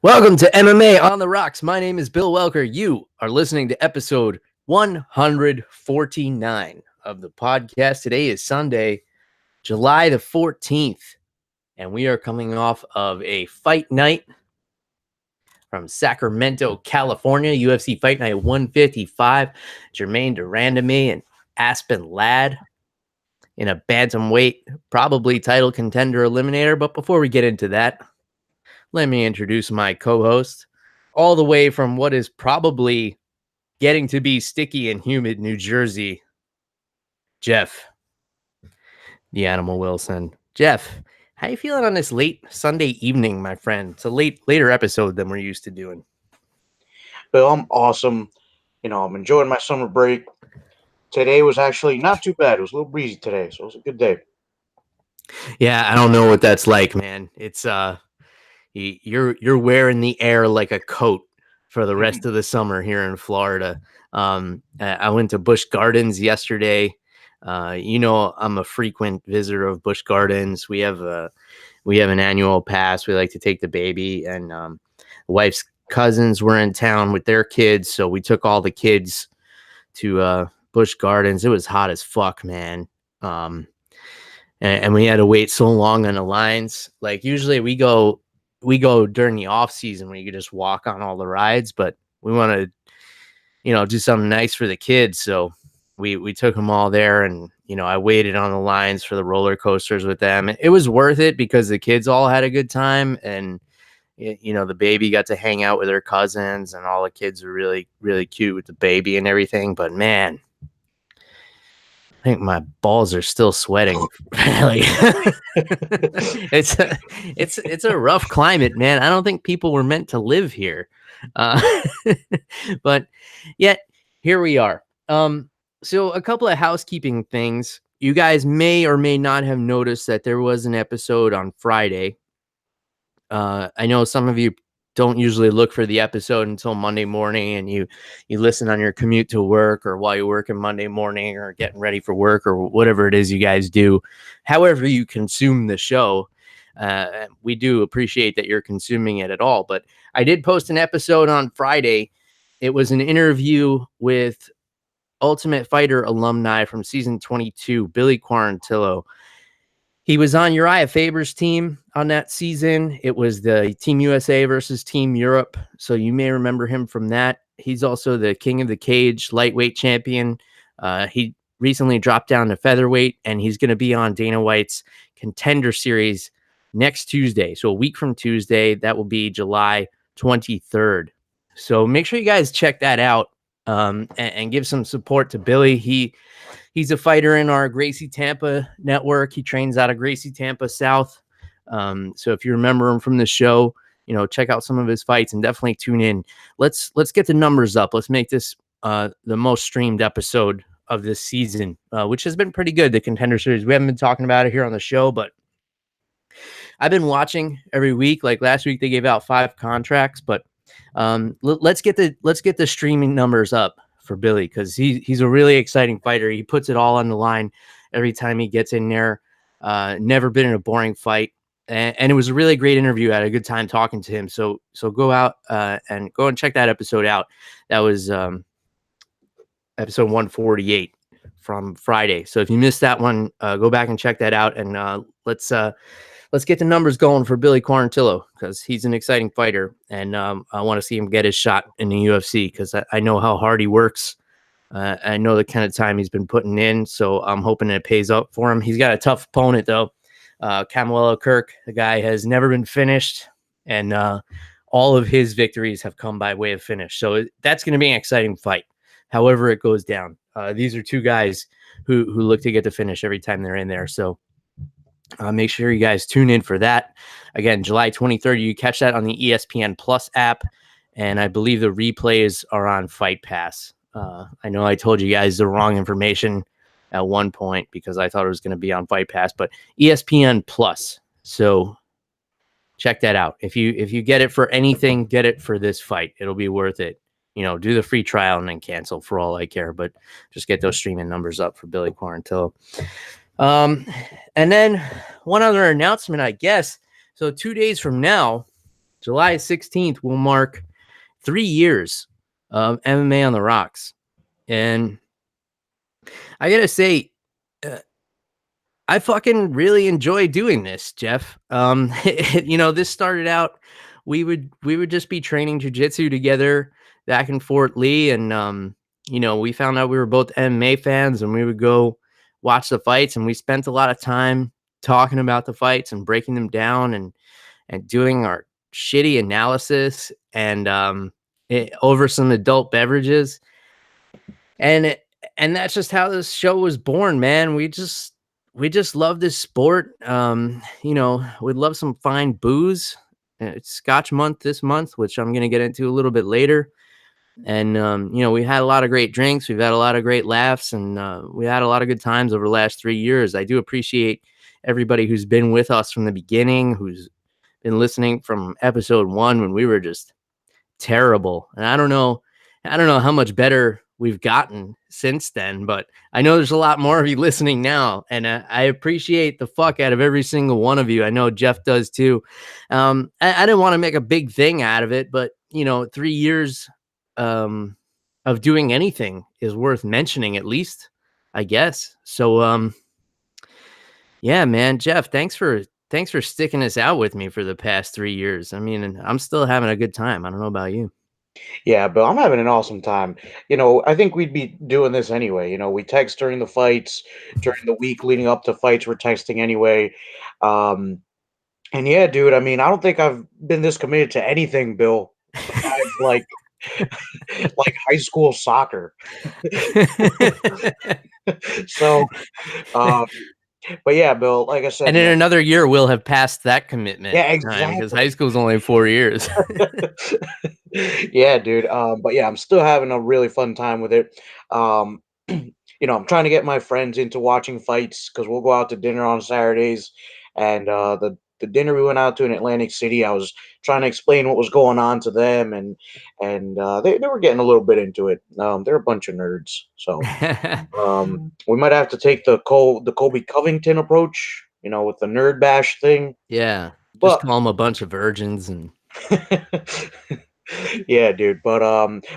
Welcome to MMA on the Rocks. My name is Bill Welker. You are listening to episode 149 of the podcast. Today is Sunday, July the 14th, and we are coming off of a fight night from Sacramento, California, UFC Fight Night 155. Germaine to Randamie and Aspen Ladd in a bantamweight, probably title contender eliminator. But before we get into that, let me introduce my co-host, all the way from what is probably getting to be sticky and humid New Jersey, Jeff, the Animal Wilson. Jeff, how you feeling on this late Sunday evening, my friend? It's a later episode than we're used to doing. Bill, I'm awesome. I'm enjoying my summer break. Today was actually not too bad. It was a little breezy today, so it was a good day. Yeah, I don't know what that's like, man. It's you're wearing the air like a coat for the rest of the summer here in Florida. I went to Busch Gardens yesterday. I'm a frequent visitor of Busch Gardens. We have an annual pass. We like to take the baby, and the wife's cousins were in town with their kids, so we took all the kids to Busch Gardens. It was hot as fuck, man. And we had to wait so long on the lines. Like usually we go during the off season when you could just walk on all the rides, but we want to, do something nice for the kids. So we took them all there, and, I waited on the lines for the roller coasters with them. It was worth it because the kids all had a good time, and, the baby got to hang out with her cousins, and all the kids were really, really cute with the baby and everything. But man, I think my balls are still sweating. It's a rough climate, man. I don't think people were meant to live here, but yet here we are. So a couple of housekeeping things. You guys may or may not have noticed that there was an episode on Friday. I know some of you don't usually look for the episode until Monday morning, and you listen on your commute to work or while you're working Monday morning or getting ready for work or whatever it is you guys do. However you consume the show, we do appreciate that you're consuming it at all. But I did post an episode on Friday. It was an interview with Ultimate Fighter alumni from season 22, Billy Quarantillo. He was on Urijah Faber's team on that season. It was the Team USA versus Team Europe. So you may remember him from that. He's also the King of the Cage lightweight champion. He recently dropped down to featherweight, and he's going to be on Dana White's Contender Series next Tuesday. So a week from Tuesday, that will be July 23rd. So make sure you guys check that out and give some support to Billy. He's a fighter in our Gracie Tampa network. He trains out of Gracie Tampa South. So if you remember him from the show, check out some of his fights and definitely tune in. Let's get the numbers up. Let's make this the most streamed episode of this season, which has been pretty good. The Contender Series. We haven't been talking about it here on the show, but I've been watching every week. Like last week, they gave out 5 contracts, but let's get the streaming numbers up for Billy, because he's a really exciting fighter. He puts it all on the line every time he gets in there. Never been in a boring fight, and it was a really great interview. I had a good time talking to him. So go out and go and check that episode out. That was episode 148 from Friday. So if you missed that one, go back and check that out, and let's get the numbers going for Billy Quarantillo, because he's an exciting fighter, and I want to see him get his shot in the UFC, because I know how hard he works. I know the kind of time he's been putting in, so I'm hoping it pays up for him. He's got a tough opponent, though. Camuelo Kirk, the guy has never been finished, and all of his victories have come by way of finish. So that's going to be an exciting fight, however it goes down. These are two guys who look to get the finish every time they're in there, so make sure you guys tune in for that. Again, July 23rd, you catch that on the ESPN Plus app, and I believe the replays are on Fight Pass. I know I told you guys the wrong information at one point because I thought it was going to be on Fight Pass, but ESPN Plus. So check that out. If you get it for anything, get it for this fight. It'll be worth it. Do the free trial and then cancel for all I care, but just get those streaming numbers up for Billy Quarantillo. And then one other announcement, I guess. So 2 days from now, July 16th will mark 3 years of MMA on the rocks. And I gotta say, uh, I fucking really enjoy doing this, Jeff. This started out, we would just be training jujitsu together back in Fort Lee, and we found out we were both MMA fans, and we would go watch the fights, and we spent a lot of time talking about the fights and breaking them down and doing our shitty analysis and over some adult beverages. And that's just how this show was born, man. We just love this sport. We'd love some fine booze. It's Scotch month this month, which I'm gonna get into a little bit later. And we had a lot of great drinks. We've had a lot of great laughs, and we had a lot of good times over the last 3 years. I do appreciate everybody who's been with us from the beginning, who's been listening from episode 1 when we were just terrible. And I don't know how much better we've gotten since then, but I know there's a lot more of you listening now, and I appreciate the fuck out of every single one of you. I know Jeff does too. I didn't want to make a big thing out of it, but 3 years of doing anything is worth mentioning, at least, I guess. So yeah, man, Jeff, thanks for sticking this out with me for the past 3 years. I mean, I'm still having a good time. I don't know about you. Yeah, Bill, I'm having an awesome time. I think we'd be doing this anyway. We text during the fights, during the week leading up to fights, we're texting anyway. Um, and yeah, dude, I mean, I don't think I've been this committed to anything, Bill, besides like high school soccer. So, um, but yeah, Bill, like I said, And in another year, we'll have passed that commitment yeah, time because exactly. high school is only 4 years. Yeah, dude. But yeah, I'm still having a really fun time with it. Um, I'm trying to get my friends into watching fights because we'll go out to dinner on Saturdays. And the dinner we went out to in Atlantic City, I was trying to explain what was going on to them, and they were getting a little bit into it. They're a bunch of nerds, so we might have to take the Kobe Covington approach, with the nerd bash thing. Yeah, just But call them a bunch of virgins and yeah, dude. But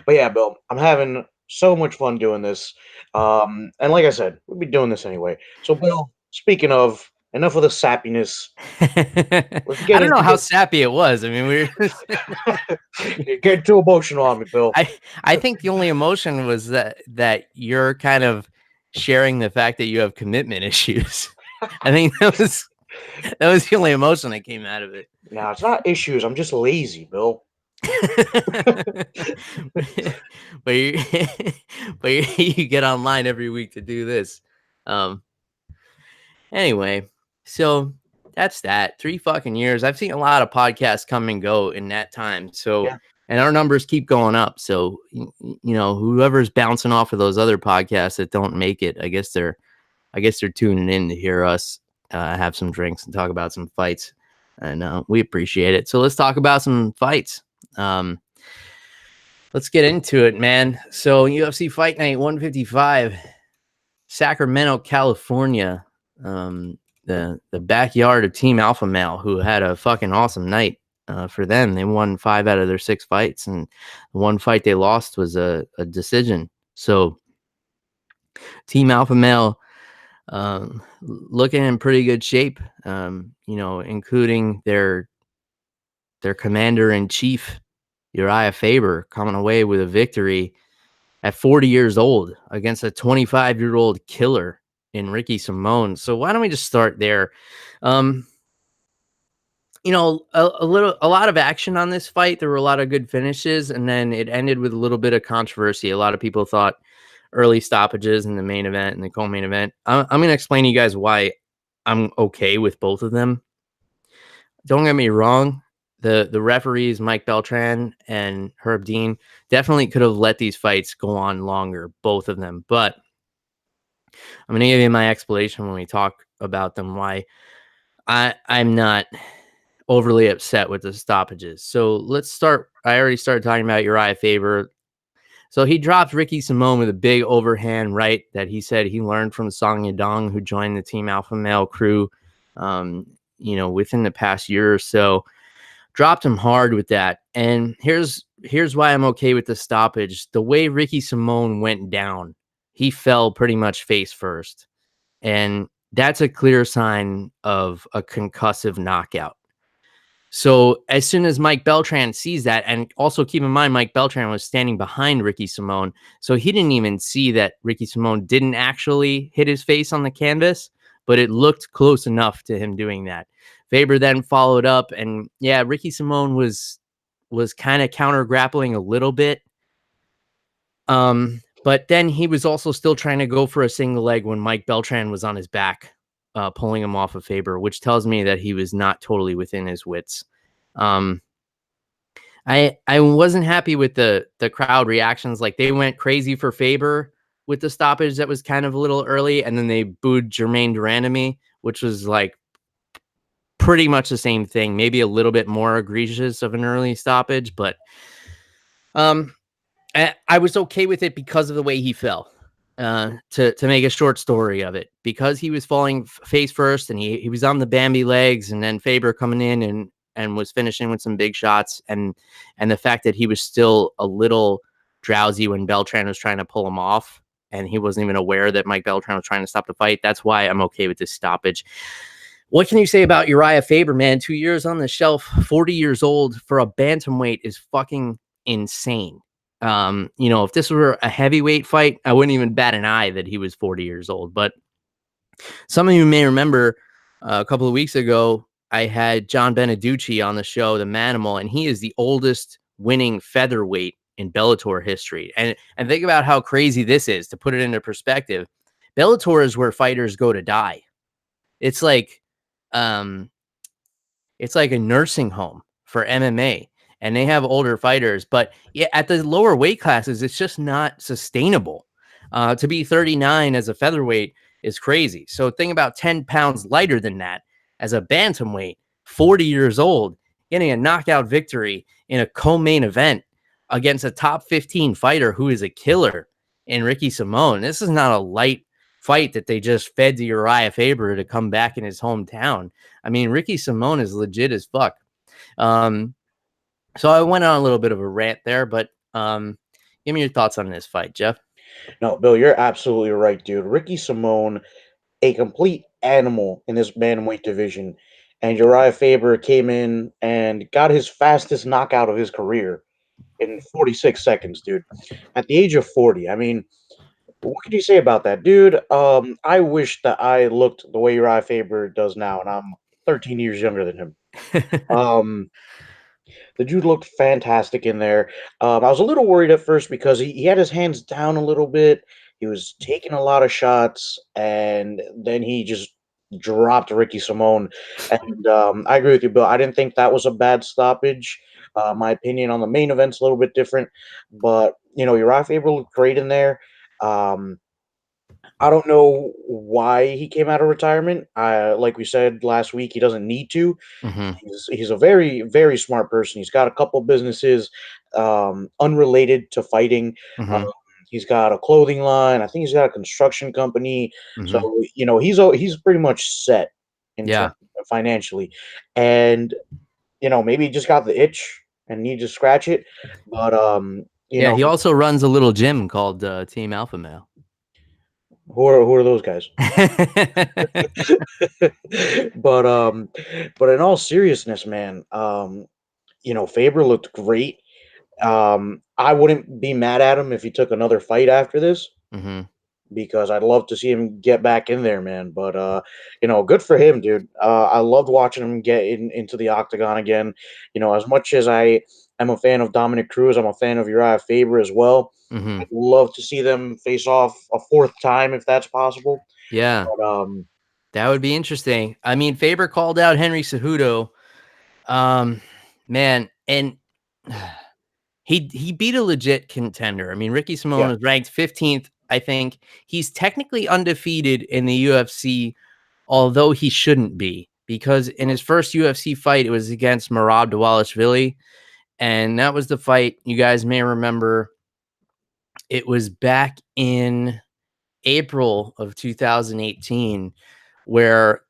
yeah, Bill, I'm having so much fun doing this. And like I said, we'll be doing this anyway. So, Bill, speaking of enough of the sappiness, let's I get don't know into how sappy it was. I mean, You're getting too emotional on me, Bill. I think the only emotion was that you're kind of sharing the fact that you have commitment issues. I think that was the only emotion that came out of it. Now, it's not issues. I'm just lazy, Bill. but you, you get online every week to do this. Um. Anyway, so that's that. 3 fucking years. I've seen a lot of podcasts come and go in that time. So, Yeah. and our numbers keep going up. So, whoever's bouncing off of those other podcasts that don't make it, I guess they're tuning in to hear us have some drinks and talk about some fights, and we appreciate it. So let's talk about some fights. Let's get into it, man. So UFC Fight Night 155, Sacramento, California. The backyard of Team Alpha Male, who had a fucking awesome night. For them, they won 5 out of their 6 fights, and the one fight they lost was a decision. So Team Alpha Male looking in pretty good shape, including their commander-in-chief, Urijah Faber, coming away with a victory at 40 years old against a 25-year-old killer in Ricky Simone. So why don't we just start there? A lot of action on this fight. There were a lot of good finishes, and then it ended with a little bit of controversy. A lot of people thought early stoppages in the main event and the co-main event. I'm going to explain to you guys why I'm okay with both of them. Don't get me wrong. The referees, Mike Beltran and Herb Dean, definitely could have let these fights go on longer, both of them. But I'm going to give you my explanation when we talk about them, why I'm not overly upset with the stoppages. So let's start. I already started talking about Urijah Faber. So he dropped Ricky Simone with a big overhand right that he said he learned from Song Yadong, who joined the Team Alpha Male crew, within the past year or so. dropped him hard with that. And here's why I'm okay with the stoppage. The way Ricky Simone went down, he fell pretty much face first. And that's a clear sign of a concussive knockout. So as soon as Mike Beltran sees that, and also keep in mind, Mike Beltran was standing behind Ricky Simone, so he didn't even see that Ricky Simone didn't actually hit his face on the canvas, but it looked close enough to him doing that. Faber then followed up, and yeah, Ricky Simone was kind of counter grappling a little bit. But then he was also still trying to go for a single leg when Mike Beltran was on his back, pulling him off of Faber, which tells me that he was not totally within his wits. Um, I wasn't happy with the crowd reactions. Like, they went crazy for Faber with the stoppage that was kind of a little early, and then they booed Germaine to Randamie, which was like pretty much the same thing, maybe a little bit more egregious of an early stoppage, but um I was okay with it because of the way he fell. To make a short story of it, because he was falling face first, and he was on the Bambi legs, and then Faber coming in and was finishing with some big shots, and the fact that he was still a little drowsy when Beltran was trying to pull him off, and he wasn't even aware that Mike Beltran was trying to stop the fight. That's why I'm okay with this stoppage. What can you say about Urijah Faber, man? 2 years on the shelf, 40 years old for a bantamweight is fucking insane. If this were a heavyweight fight, I wouldn't even bat an eye that he was 40 years old. But some of you may remember a couple of weeks ago, I had John Beneducci on the show, the Manimal, and he is the oldest winning featherweight in Bellator history. And think about how crazy this is. To put it into perspective, Bellator is where fighters go to die. It's like um, it's like a nursing home for MMA, and they have older fighters, but yeah, at the lower weight classes, it's just not sustainable. To be 39 as a featherweight is crazy. So think about 10 pounds lighter than that as a bantamweight, 40 years old, getting a knockout victory in a co-main event against a top 15 fighter who is a killer in Ricky Simone. This is not a light fight that they just fed to Urijah Faber to come back in his hometown. I mean, Ricky Simone is legit as fuck. Um, so I went on a little bit of a rant there, but give me your thoughts on this fight, Jeff. No, Bill, you're absolutely right, dude. Ricky Simone, a complete animal in this bantamweight division, and Uriah Faber came in and got his fastest knockout of his career in 46 seconds, dude. At the age of 40, I mean, what can you say about that, dude? I wish that I looked the way Uriah Faber does now, and I'm 13 years younger than him. Um, the dude looked fantastic in there. I was a little worried at first because he had his hands down a little bit. He was taking a lot of shots, and then he just dropped Ricky Simone. And I agree with you, Bill. I didn't think that was a bad stoppage. My opinion on the main event's a little bit different, but Uriah Faber looked great in there. Um, I don't know why he came out of retirement. Like we said last week, he doesn't need to. Mm-hmm. He's a very, very smart person. He's got a couple businesses unrelated to fighting. Um, Mm-hmm. he's got a clothing line. I think he's got a construction company. So Mm-hmm. he's pretty much set in terms Yeah. of financially, and maybe he just got the itch and need to scratch it. But Yeah. He also runs a little gym called Team Alpha Male. who are those guys? but but in all seriousness, man, Faber looked great. I wouldn't be mad at him if he took another fight after this Mm-hmm. because I'd love to see him get back in there, man. But good for him, dude. I loved watching him get into the octagon again. As much as I am a fan of Dominic Cruz, I'm a fan of Uriah Faber as well. Mm-hmm. I'd love to see them face off a fourth time if that's possible. Yeah. But That would be interesting. I mean, Faber called out Henry Cejudo. Man, and he beat a legit contender. I mean, Ricky Simone yeah, was ranked 15th, I think. He's technically undefeated in the UFC, although he shouldn't be, because in his first UFC fight, it was against Merab Dvalishvili, and that was the fight you guys may remember. It was back in April of 2018, where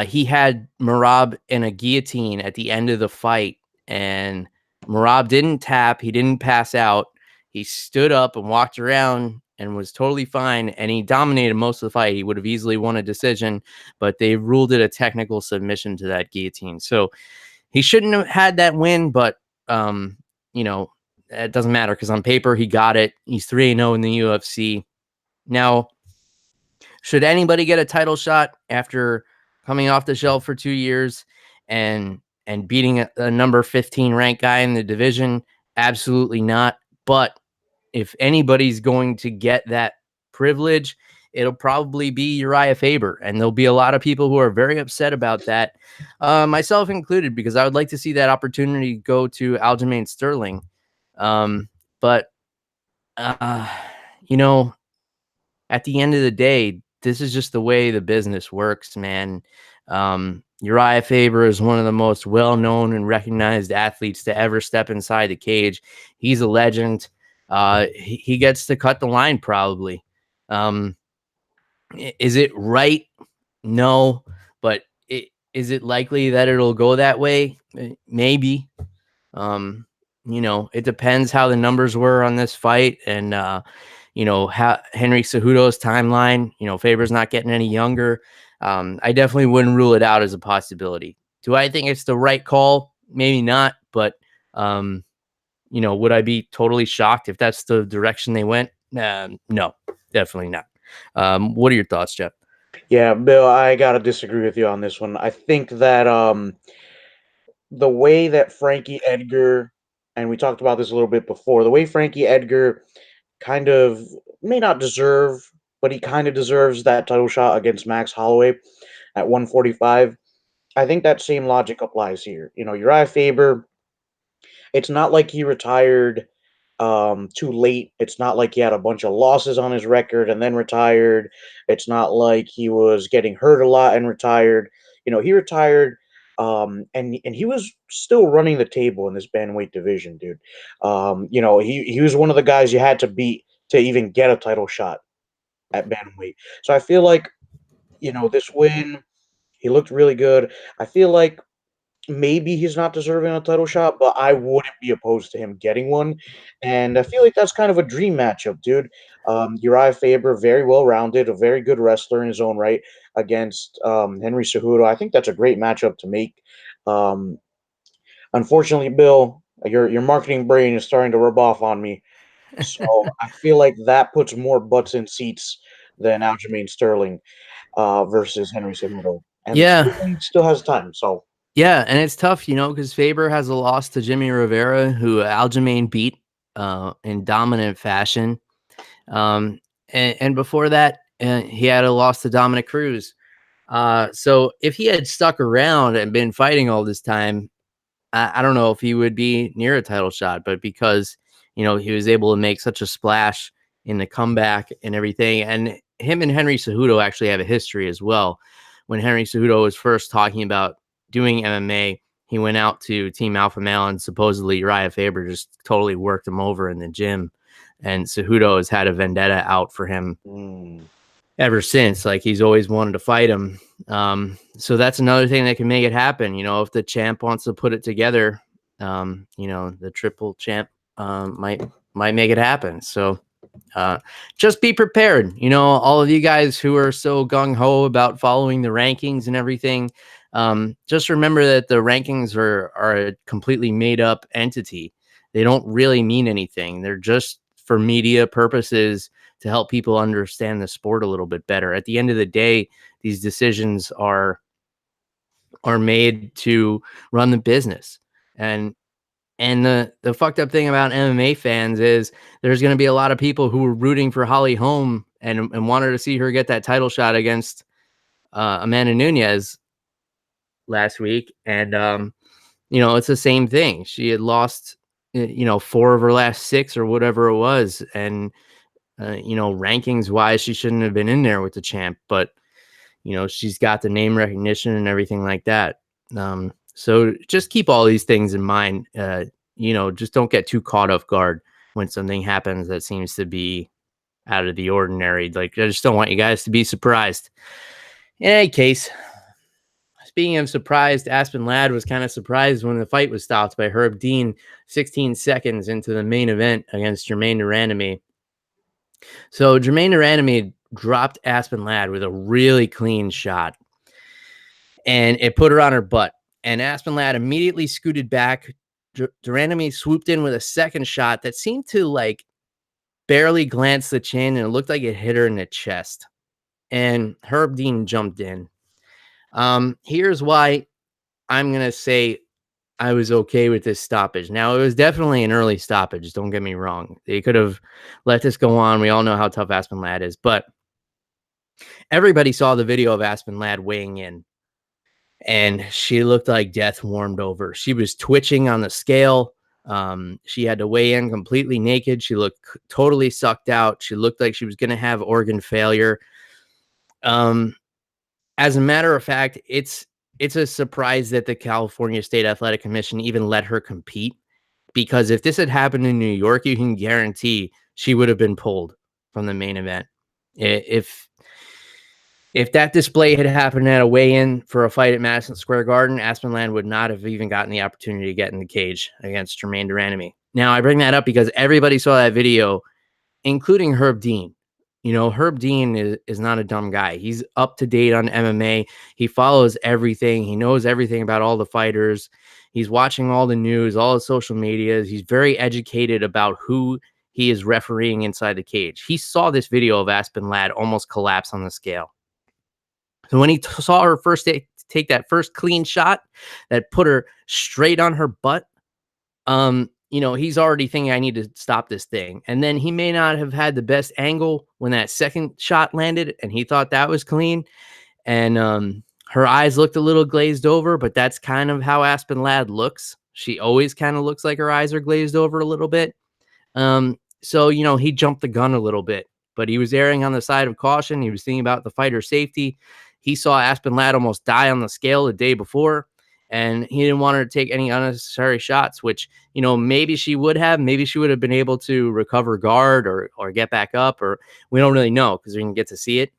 he had Merab in a guillotine at the end of the fight, and Merab didn't tap. He didn't pass out. He stood up and walked around and was totally fine, and he dominated most of the fight. He would have easily won a decision, but they ruled it a technical submission to that guillotine. So he shouldn't have had that win, but um, it doesn't matter because on paper he got it. He's 3-0 in the UFC. Now, should anybody get a title shot after coming off the shelf for 2 years and beating a number 15 ranked guy in the division? Absolutely not. But if anybody's going to get that privilege, it'll probably be Urijah Faber, and there'll be a lot of people who are very upset about that, myself included, because I would like to see that opportunity go to Aljamain Sterling. But you know, at the end of the day, this is just the way the business works, man. Urijah Faber is one of the most well-known and recognized athletes to ever step inside the cage. He's a legend. He gets to cut the line, probably. Is it right? No, but is it likely that it'll go that way? Maybe. It depends how the numbers were on this fight, and how Henry Cejudo's timeline. Faber's not getting any younger. I definitely wouldn't rule it out as a possibility. Do I think it's the right call? Maybe not, but would I be totally shocked if that's the direction they went? No, definitely not. What are your thoughts, Jeff? Yeah, Bill, I gotta disagree with you on this one. I think that the way that Frankie Edgar, and we talked about this a little bit before, the way Frankie Edgar kind of may not deserve, but he kind of deserves that title shot against Max Holloway at 145. I think that same logic applies here. Uriah Faber, it's not like he retired too late. It's not like he had a bunch of losses on his record and then retired. It's not like he was getting hurt a lot and retired. He retired and he was still running the table in this bantamweight division, dude. He was one of the guys you had to beat to even get a title shot at bantamweight. So I feel like, this win, he looked really good. I feel like maybe he's not deserving a title shot, but I wouldn't be opposed to him getting one. And I feel like that's kind of a dream matchup, dude. Uriah Faber, very well rounded, a very good wrestler in his own right, against Henry Cejudo. I think that's a great matchup to make. Um, Unfortunately, Bill, your marketing brain is starting to rub off on me. So I feel like that puts more butts in seats than Aljamain Sterling versus Henry Cejudo. And Yeah. Sterling still has time, so. Yeah, and it's tough, because Faber has a loss to Jimmy Rivera, who Aljamain beat in dominant fashion. And before that, he had a loss to Dominic Cruz. So if he had stuck around and been fighting all this time, I don't know if he would be near a title shot, but because, he was able to make such a splash in the comeback and everything. And him and Henry Cejudo actually have a history as well. When Henry Cejudo was first talking about doing MMA, he went out to Team Alpha Male, and supposedly Urijah Faber just totally worked him over in the gym. And Cejudo has had a vendetta out for him ever since. Like, he's always wanted to fight him. So that's another thing that can make it happen. If the champ wants to put it together, the triple champ might make it happen. So just be prepared. All of you guys who are so gung-ho about following the rankings and everything, just remember that the rankings are a completely made up entity. They don't really mean anything. They're just for media purposes to help people understand the sport a little bit better. At the end of the day, these decisions are made to run the business. And the fucked up thing about MMA fans is there's going to be a lot of people who were rooting for Holly Holm and wanted to see her get that title shot against Amanda Nunes last week. And, it's the same thing. She had lost, 4 of her last 6 or whatever it was. And, rankings wise, she shouldn't have been in there with the champ, but, she's got the name recognition and everything like that. So just keep all these things in mind. Just don't get too caught off guard when something happens that seems to be out of the ordinary. Like, I just don't want you guys to be surprised. In any case, Speaking of surprised, Aspen Ladd was kind of surprised when the fight was stopped by Herb Dean 16 seconds into the main event against Germaine Randamie. So Germaine Randamie dropped Aspen Ladd with a really clean shot, and it put her on her butt. And Aspen Ladd immediately scooted back. Randamie swooped in with a second shot that seemed to like barely glance the chin, and it looked like it hit her in the chest. And Herb Dean jumped in. Here's why I'm going to say I was okay with this stoppage. Now, it was definitely an early stoppage. Don't get me wrong. They could have let this go on. We all know how tough Aspen Ladd is, but everybody saw the video of Aspen Ladd weighing in, and she looked like death warmed over. She was twitching on the scale. She had to weigh in completely naked. She looked totally sucked out. She looked like she was going to have organ failure. As a matter of fact, it's a surprise that the California State Athletic Commission even let her compete, because if this had happened in New York, you can guarantee she would have been pulled from the main event. If that display had happened at a weigh-in for a fight at Madison Square Garden, Aspen Ladd would not have even gotten the opportunity to get in the cage against Germaine Randamie. Now, I bring that up because everybody saw that video, including Herb Dean. You know, Herb Dean is not a dumb guy. He's up to date on MMA. He follows everything. He knows everything about all the fighters. He's watching all the news, all the social medias. He's very educated about who he is refereeing inside the cage. He saw this video of Aspen Ladd almost collapse on the scale. So when he saw her first take that first clean shot that put her straight on her butt, you know, he's already thinking, I need to stop this thing. And then he may not have had the best angle when that second shot landed, and he thought that was clean. And her eyes looked a little glazed over, but that's kind of how Aspen Ladd looks. She always kind of looks like her eyes are glazed over a little bit. So, you know, he jumped the gun a little bit, but he was erring on the side of caution. He was thinking about the fighter's safety. He saw Aspen Ladd almost die on the scale the day before, and he didn't want her to take any unnecessary shots, which, you know, maybe she would have. Maybe she would have been able to recover guard or get back up, or we don't really know because we didn't get to see it.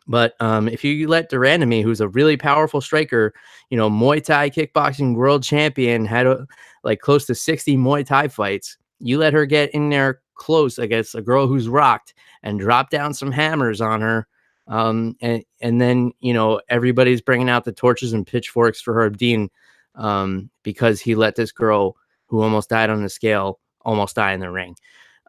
But if you let Randamie, who's a really powerful striker, you know, Muay Thai kickboxing world champion, had like close to 60 Muay Thai fights, you let her get in there close against a girl who's rocked and drop down some hammers on her. And then, you know, everybody's bringing out the torches and pitchforks for Herb Dean because he let this girl who almost died on the scale almost die in the ring,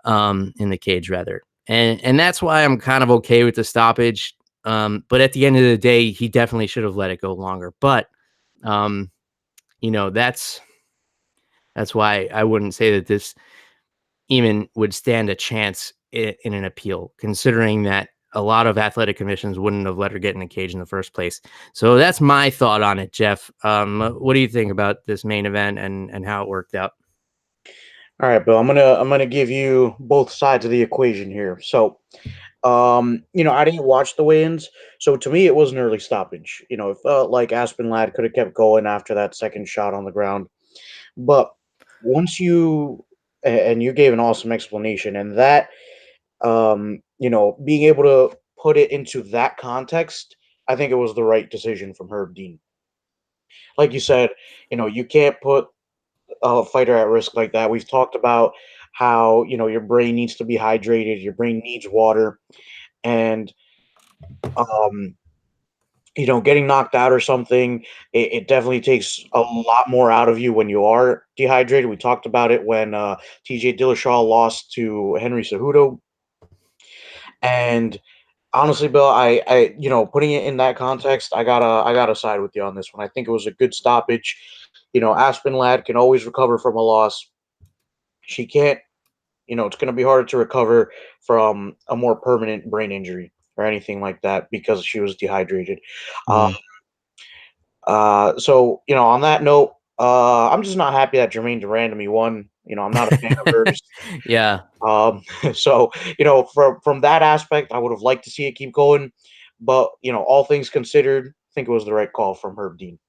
in the cage rather. And that's why I'm kind of okay with the stoppage. But at the end of the day, he definitely should have let it go longer. But, you know, that's why I wouldn't say that this even would stand a chance in an appeal, considering that a lot of athletic commissions wouldn't have let her get in the cage in the first place. So that's my thought on it, Jeff. What do you think about this main event and how it worked out? All right, Bill. I'm gonna give you both sides of the equation here. So, you know, I didn't watch the weigh-ins, so to me, it was an early stoppage. You know, it felt like Aspen Ladd could have kept going after that second shot on the ground, but once and you gave an awesome explanation, and that, you know, being able to put it into that context, I think it was the right decision from Herb Dean. Like you said, you know, you can't put a fighter at risk like that. We've talked about how, you know, your brain needs to be hydrated, your brain needs water, and um, you know, getting knocked out or something, it definitely takes a lot more out of you when you are dehydrated. We talked about it when TJ Dillashaw lost to Henry Cejudo, and honestly, Bill, you know, putting it in that context, I gotta side with you on this one. I think it was a good stoppage. You know, Aspen Ladd can always recover from a loss. She can't. You know, it's going to be harder to recover from a more permanent brain injury or anything like that because she was dehydrated. Uh, Mhm. so you know, on that note, I'm just not happy that Germaine Randamie won. You know, I'm not a fan of hers. Yeah. Um, so you know, from that aspect, I would have liked to see it keep going, but you know, all things considered, I think it was the right call from Herb Dean.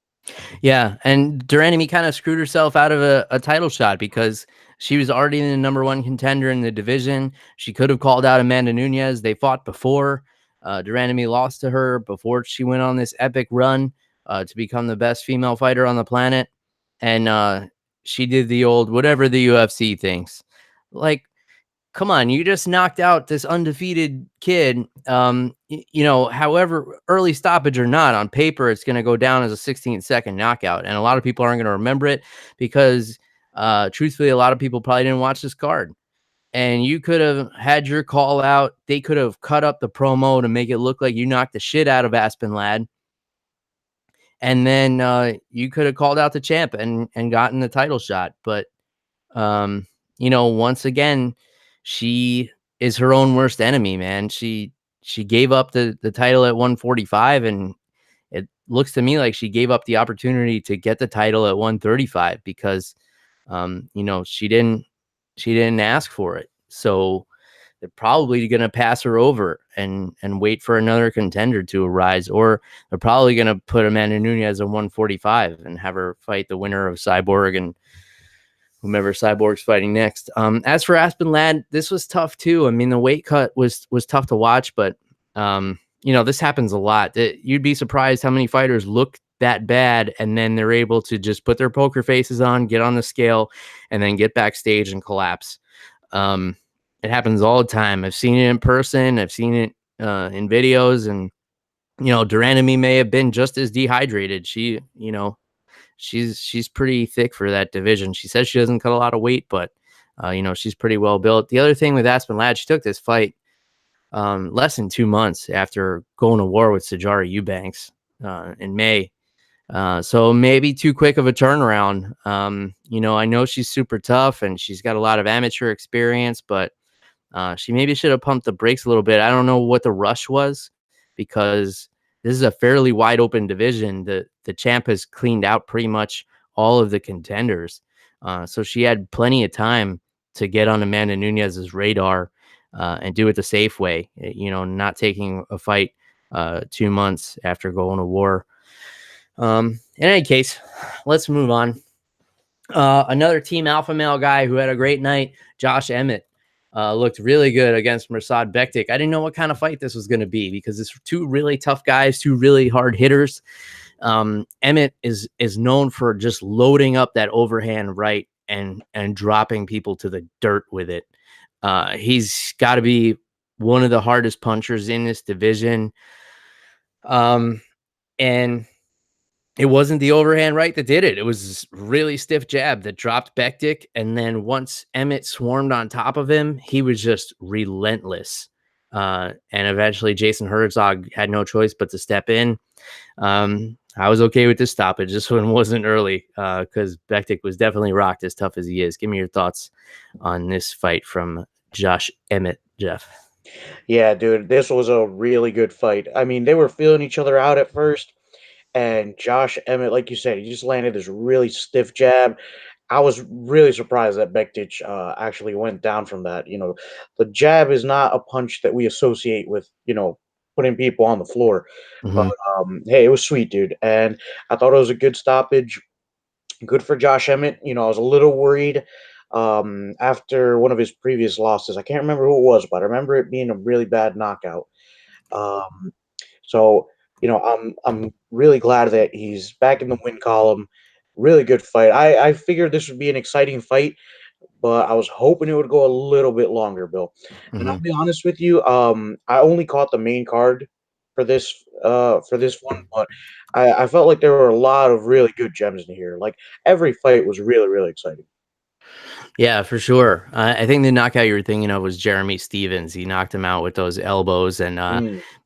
Yeah, and Durandamy kind of screwed herself out of a title shot because she was already the number one contender in the division. She could have called out Amanda Nunes. They fought before. Durandamy lost to her before she went on this epic run. to become the best female fighter on the planet. And she did the old whatever the UFC thinks. Like, come on, you just knocked out this undefeated kid. However, early stoppage or not, on paper, it's going to go down as a 16-second knockout. And a lot of people aren't going to remember it because, truthfully, a lot of people probably didn't watch this card. And you could have had your call out. They could have cut up the promo to make it look like you knocked the shit out of Aspen Ladd. And then you could have called out the champ and gotten the title shot. But, once again, she is her own worst enemy, man. She gave up the title at 145, and it looks to me like she gave up the opportunity to get the title at 135 because, she didn't ask for it. So they're probably going to pass her over and wait for another contender to arise, or they're probably going to put Amanda Nunes at 145 and have her fight the winner of Cyborg and whomever Cyborg's fighting next. As for Aspen Ladd, this was tough too. I mean, the weight cut was tough to watch, but this happens a lot. You'd be surprised how many fighters look that bad and then they're able to just put their poker faces on, get on the scale, and then get backstage and collapse. It happens all the time. I've seen it in person. I've seen it in videos, and Randamie may have been just as dehydrated. She's pretty thick for that division. She says she doesn't cut a lot of weight, but she's pretty well built. The other thing with Aspen Ladd, she took this fight less than 2 months after going to war with Sijara Eubanks in May. So maybe too quick of a turnaround. I know she's super tough and she's got a lot of amateur experience, but she maybe should have pumped the brakes a little bit. I don't know what the rush was because this is a fairly wide open division. The champ has cleaned out pretty much all of the contenders. So she had plenty of time to get on Amanda Nunes's radar and do it the safe way, not taking a fight 2 months after going to war. In any case, let's move on. Another Team Alpha Male guy who had a great night, Josh Emmett, looked really good against Mirsad Bektic. I didn't know what kind of fight this was going to be because it's two really tough guys, two really hard hitters. Emmett is known for just loading up that overhand right and dropping people to the dirt with it. He's got to be one of the hardest punchers in this division. And it wasn't the overhand right that did it. It was really stiff jab that dropped Bektic. And then once Emmett swarmed on top of him, he was just relentless. And eventually Jason Herzog had no choice but to step in. I was okay with this stoppage. This one wasn't early because Bektic was definitely rocked as tough as he is. Give me your thoughts on this fight from Josh Emmett, Jeff. Yeah, dude, this was a really good fight. I mean, they were feeling each other out at first, and Josh Emmett, like you said, he just landed this really stiff jab. I was really surprised that Bektic actually went down from that. The jab is not a punch that we associate with, putting people on the floor. But hey, it was sweet, dude. And I thought it was a good stoppage. Good for Josh Emmett. I was a little worried after one of his previous losses. I can't remember who it was, but I remember it being a really bad knockout. Um, so I'm really glad that he's back in the win column. Really good fight. I figured this would be an exciting fight, but I was hoping it would go a little bit longer, Bill. And I'll be honest with you, I only caught the main card for this one, but I felt like there were a lot of really good gems in here. Like every fight was really, really exciting. Yeah, for sure. I think the knockout you were thinking of was Jeremy Stevens. He knocked him out with those elbows. And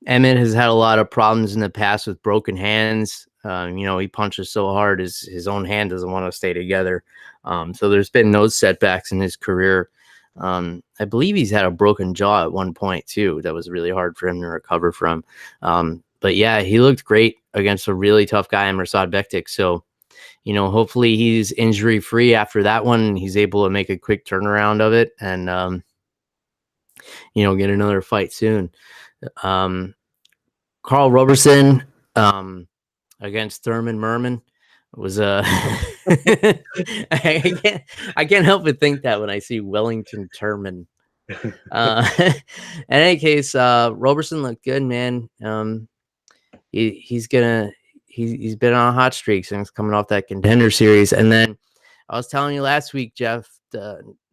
Emmett has had a lot of problems in the past with broken hands. He punches so hard his own hand doesn't want to stay together. So there's been those setbacks in his career. I believe he's had a broken jaw at one point too. That was really hard for him to recover from. But yeah, he looked great against a really tough guy in Mirsad Bektic. So hopefully he's injury free after that one and he's able to make a quick turnaround of it and, get another fight soon. Karl Roberson against Thurman Merman was I can't help but think that when I see Wellington Turman. In any case, Roberson looked good, man. He's gonna he's been on a hot streak since coming off that Contender series. And then I was telling you last week, Jeff,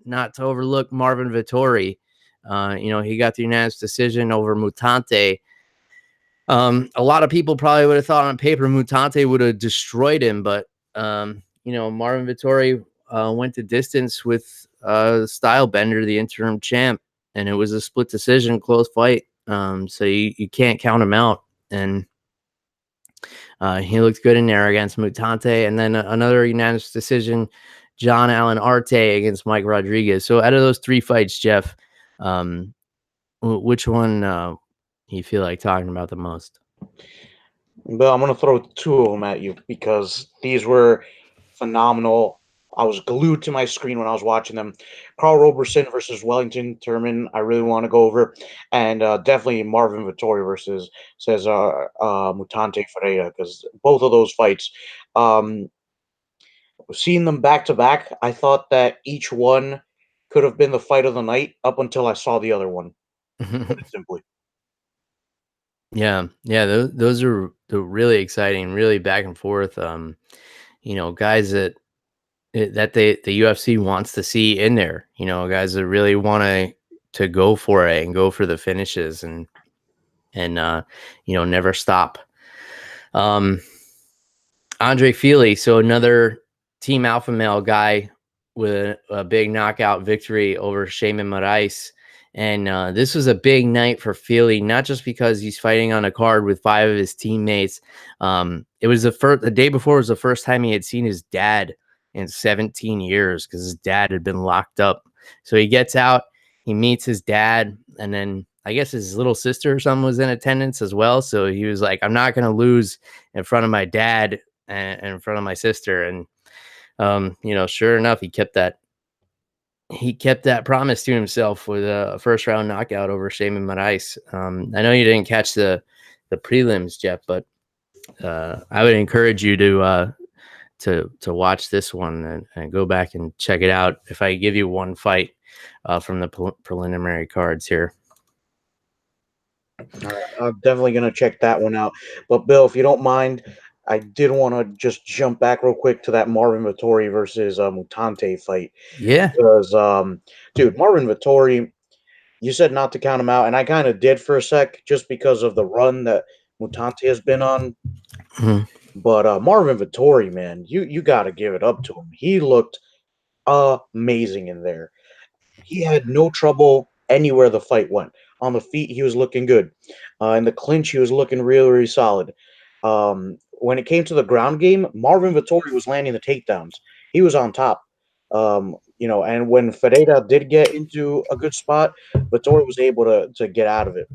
not to overlook Marvin Vettori. He got the unanimous decision over Mutante. A lot of people probably would have thought on paper Mutante would have destroyed him, but Marvin Vettori went to distance with Style Bender, the interim champ, and it was a split decision, close fight. So you can't count him out. And he looked good in there against Mutante. And then another unanimous decision, John Allan Arte against Mike Rodriguez. So out of those 3 fights, Jeff, which one you feel like talking about the most? But I'm gonna throw 2 of them at you because these were phenomenal. I was glued to my screen when I was watching them. Karl Roberson versus Wellington Turman, I really want to go over, and definitely Marvin Vettori versus Cesar Mutante Ferreira, because both of those fights, um, seeing them back to back, I thought that each one could have been the fight of the night up until I saw the other one. To put it simply. Yeah, those are really exciting, really back and forth. Guys that the UFC wants to see in there. Guys that really want to go for it and go for the finishes and never stop. Andre Fili, so another Team Alpha Male guy with a big knockout victory over Germaine Moraes. And this was a big night for Fili, not just because he's fighting on a card with 5 of his teammates. It was the day before was the first time he had seen his dad in 17 years because his dad had been locked up. So he gets out, he meets his dad, and then I guess his little sister or something was in attendance as well. So he was like, I'm not going to lose in front of my dad and in front of my sister. And, sure enough, he kept that promise to himself with a first round knockout over Germaine Moraes. I know you didn't catch the prelims, Jeff, but I would encourage you to watch this one and go back and check it out. If I give you one fight from the preliminary cards here. All right, I'm definitely gonna check that one out. But Bill, if you don't mind, I did want to just jump back real quick to that Marvin Vettori versus Mutante fight Yeah. because, dude, Marvin Vettori, you said not to count him out, and I kind of did for a sec just because of the run that Mutante has been on. Mhm. But Marvin Vettori, man, you got to give it up to him. He looked amazing in there. He had no trouble anywhere the fight went. On the feet, he was looking good. In the clinch, he was looking really, really solid. When it came to the ground game, Marvin Vettori was landing the takedowns. He was on top. And when Ferreira did get into a good spot, Vettori was able to get out of it.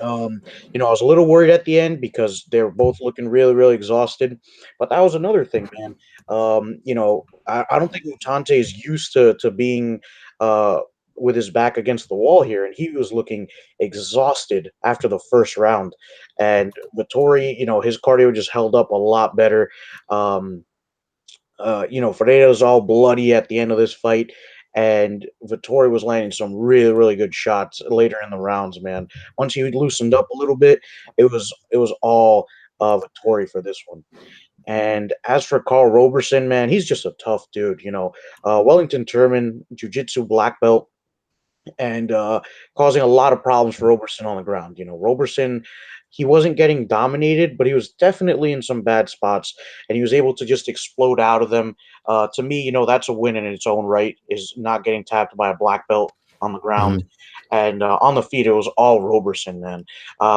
I was a little worried at the end because they were both looking really, really exhausted. But that was another thing, man. I don't think Mutante is used to being with his back against the wall here, and he was looking exhausted after the first round. And Vittori, his cardio just held up a lot better. Ferreira's all bloody at the end of this fight, and Vettori was landing some really, really good shots later in the rounds, man. Once he loosened up a little bit, it was all Vettori for this one. And as for Karl Roberson, man, he's just a tough dude. Wellington Turman, Jiu-Jitsu black belt, and causing a lot of problems for Roberson on the ground. Roberson, he wasn't getting dominated, but he was definitely in some bad spots, and he was able to just explode out of them. To me, that's a win in its own right, is not getting tapped by a black belt on the ground. Mhm. And on the feet, it was all Roberson, man.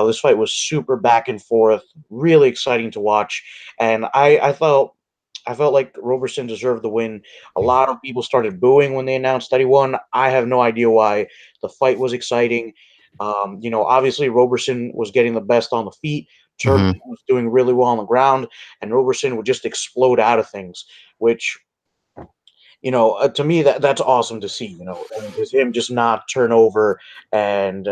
This fight was super back and forth, really exciting to watch. And I felt like Roberson deserved the win. A lot of people started booing when they announced that he won. I have no idea why. The fight was exciting. Obviously Roberson was getting the best on the feet. Turman Mhm. was doing really well on the ground, and Roberson would just explode out of things, which to me that's awesome to see. Is him just not turn over and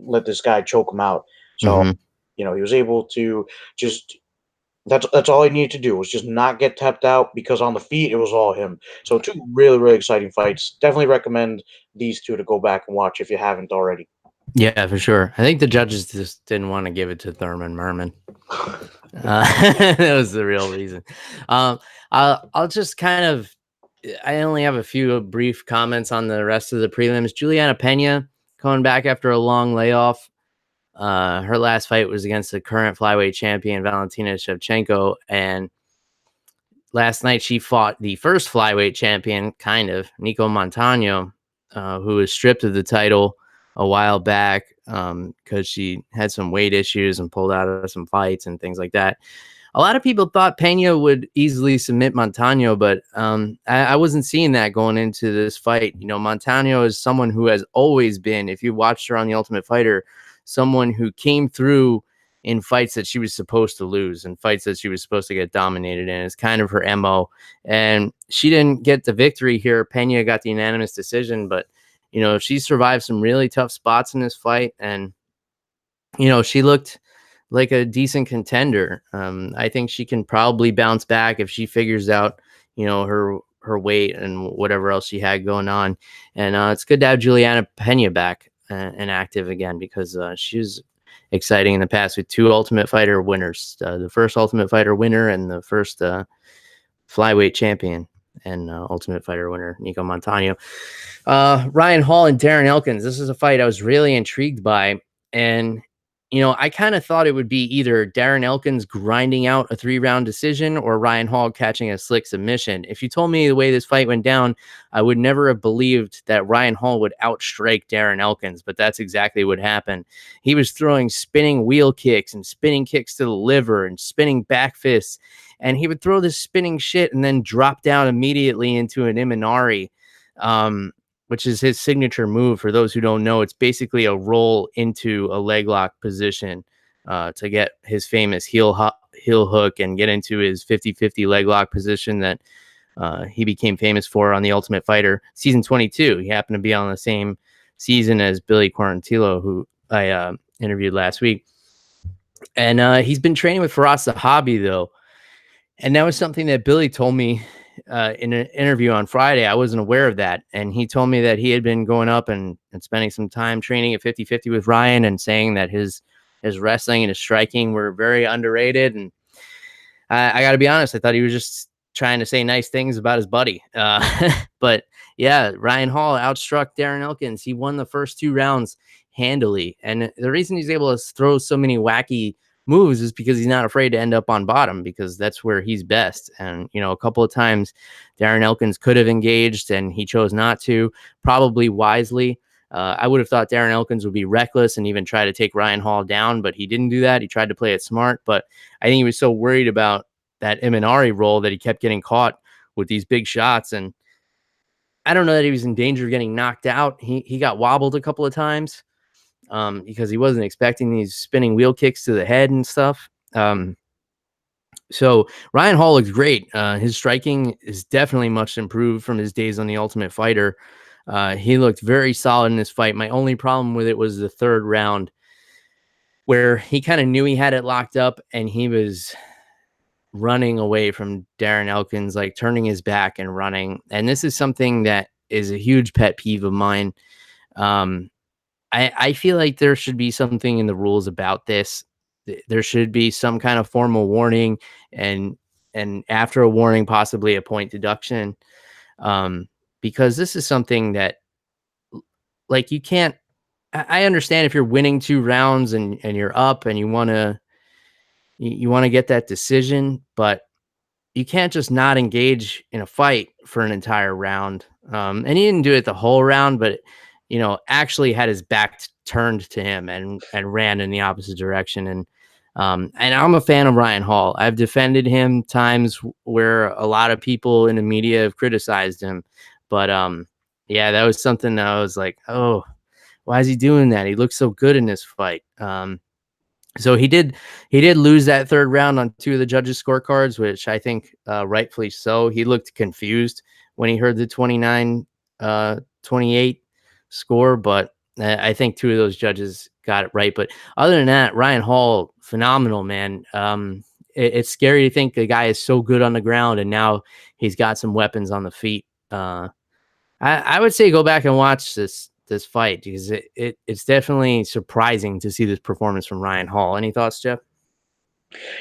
let this guy choke him out. So Mhm. he was able to just that's all he needed to do was just not get tapped out because on the feet it was all him. So 2 really, really exciting fights. Definitely recommend these 2 to go back and watch if you haven't already. Yeah, for sure. I think the judges just didn't want to give it to Thurman Merman. That was the real reason. Um, I'll just kind of. I only have a few brief comments on the rest of the prelims. Juliana Pena coming back after a long layoff. Her last fight was against the current flyweight champion Valentina Shevchenko, and last night she fought the first flyweight champion, kind of Nico Montano, who was stripped of the title a while back because she had some weight issues and pulled out of some fights and things like that. A lot of people thought Pena would easily submit Montano, but I wasn't seeing that going into this fight. You know, Montano is someone who has always been, if you watched her on The Ultimate Fighter, someone who came through in fights that she was supposed to lose and fights that she was supposed to get dominated in. It's kind of her MO. And she didn't get the victory here. Pena got the unanimous decision, but, you know, she survived some really tough spots in this fight. And, you know, she looked like a decent contender. I think she can probably bounce back if she figures out, you know, her weight and whatever else she had going on. And it's good to have Juliana Pena back and active again because she was exciting in the past with two Ultimate Fighter winners, the first Ultimate Fighter winner and the first flyweight champion and Ultimate Fighter winner, Nico Montano. Ryan Hall and Darren Elkins. This is a fight I was really intrigued by. And, you know, I kind of thought it would be either Darren Elkins grinding out a 3-round decision or Ryan Hall catching a slick submission. If you told me the way this fight went down, I would never have believed that Ryan Hall would outstrike Darren Elkins, but that's exactly what happened. He was throwing spinning wheel kicks and spinning kicks to the liver and spinning back fists, and he would throw this spinning shit and then drop down immediately into an Imanari. Which is his signature move. For those who don't know, it's basically a roll into a leg lock position to get his famous heel hook and get into his 50-50 leg lock position that he became famous for on The Ultimate Fighter season 22. He happened to be on the same season as Billy Quarantillo, who I interviewed last week. And he's been training with Faraz Zahabi, though. And that was something that Billy told me in an interview on Friday. I wasn't aware of that. And he told me that he had been going up and spending some time training at 50-50 with Ryan and saying that his wrestling and his striking were very underrated. And I got to be honest, I thought he was just trying to say nice things about his buddy. But yeah, Ryan Hall outstruck Darren Elkins. He won the first 2 rounds handily. And the reason he's able to throw so many wacky moves is because he's not afraid to end up on bottom because that's where he's best. And, you know, a couple of times Darren Elkins could have engaged and he chose not to, probably wisely. I would have thought Darren Elkins would be reckless and even try to take Ryan Hall down, but he didn't do that. He tried to play it smart, but I think he was so worried about that Imanari roll that he kept getting caught with these big shots. And I don't know that he was in danger of getting knocked out. He got wobbled a couple of times because he wasn't expecting these spinning wheel kicks to the head and stuff. So Ryan Hall looks great. His striking is definitely much improved from his days on The Ultimate Fighter. He looked very solid in this fight. My only problem with it was the 3rd round where he kind of knew he had it locked up and he was running away from Darren Elkins, like turning his back and running. And this is something that is a huge pet peeve of mine. I feel like there should be something in the rules about this. There should be some kind of formal warning and after a warning, possibly a point deduction. Because this is something that like you can't, I understand if you're winning 2 rounds and you're up and you want to get that decision, but you can't just not engage in a fight for an entire round. And he didn't do it the whole round, but you know, actually had his back turned to him and ran in the opposite direction. And I'm a fan of Ryan Hall. I've defended him times where a lot of people in the media have criticized him, but yeah, that was something that I was like, oh, why is he doing that? He looks so good in this fight. So he did lose that 3rd round on 2 of the judges' scorecards, which I think rightfully so. He looked confused when he heard the 29-28 score, but I think 2 of those judges got it right. But other than that, Ryan Hall, phenomenal, man. It's scary to think the guy is so good on the ground, and now he's got some weapons on the feet. I would say go back and watch this this fight because it's definitely surprising to see this performance from Ryan Hall. Any thoughts, Jeff?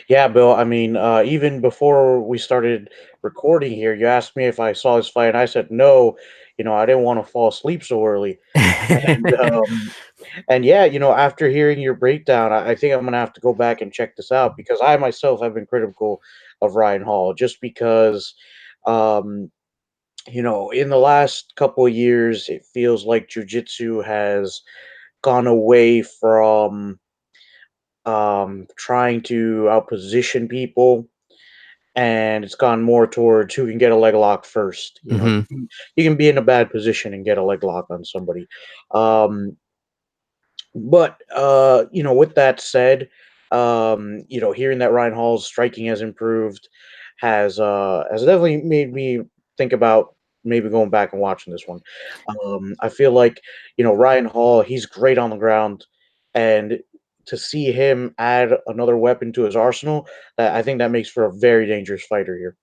Yeah, Bill. I mean, even before we started recording here, you asked me if I saw his fight, and I said no. I didn't want to fall asleep so early. And and yeah, after hearing your breakdown, I think I'm gonna have to go back and check this out because I myself have been critical of Ryan Hall just because, um, in the last couple of years, it feels like jujitsu has gone away from trying to outposition people, and it's gone more towards who can get a leg lock first. Hmm. You can be in a bad position and get a leg lock on somebody. Um, but with that said, hearing that Ryan Hall's striking has improved has definitely made me think about maybe going back and watching this one. I feel like Ryan Hall, he's great on the ground, and to see him add another weapon to his arsenal, I think that makes for a very dangerous fighter here.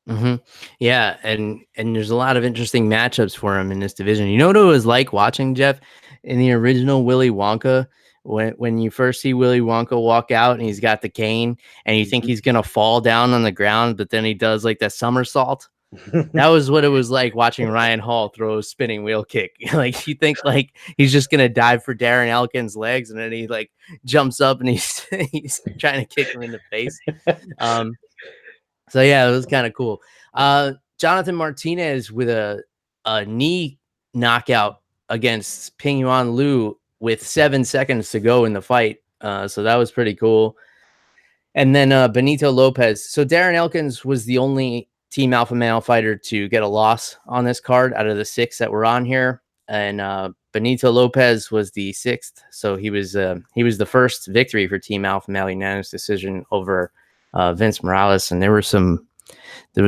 Hmm. Yeah, and there's a lot of interesting matchups for him in this division. You know what it was like watching Jeff in the original Willy Wonka when you first see Willy Wonka walk out and he's got the cane and you think Mhm. he's gonna fall down on the ground, but then he does like that somersault. That was what it was like watching Ryan Hall throw a spinning wheel kick. Like you think like he's just gonna dive for Darren Elkins' legs, and then he like jumps up and he's he's trying to kick him in the face. Um, so yeah, it was kind of cool. Jonathan Martinez with a knee knockout against Ping Yuan Liu with 7 seconds to go in the fight. So that was pretty cool. And then Benito Lopez. So Darren Elkins was the only Team Alpha Male fighter to get a loss on this card out of the 6 that were on here. And Benito Lopez was the 6th. So he was the first victory for Team Alpha Male unanimous decision over Vince Morales. And there was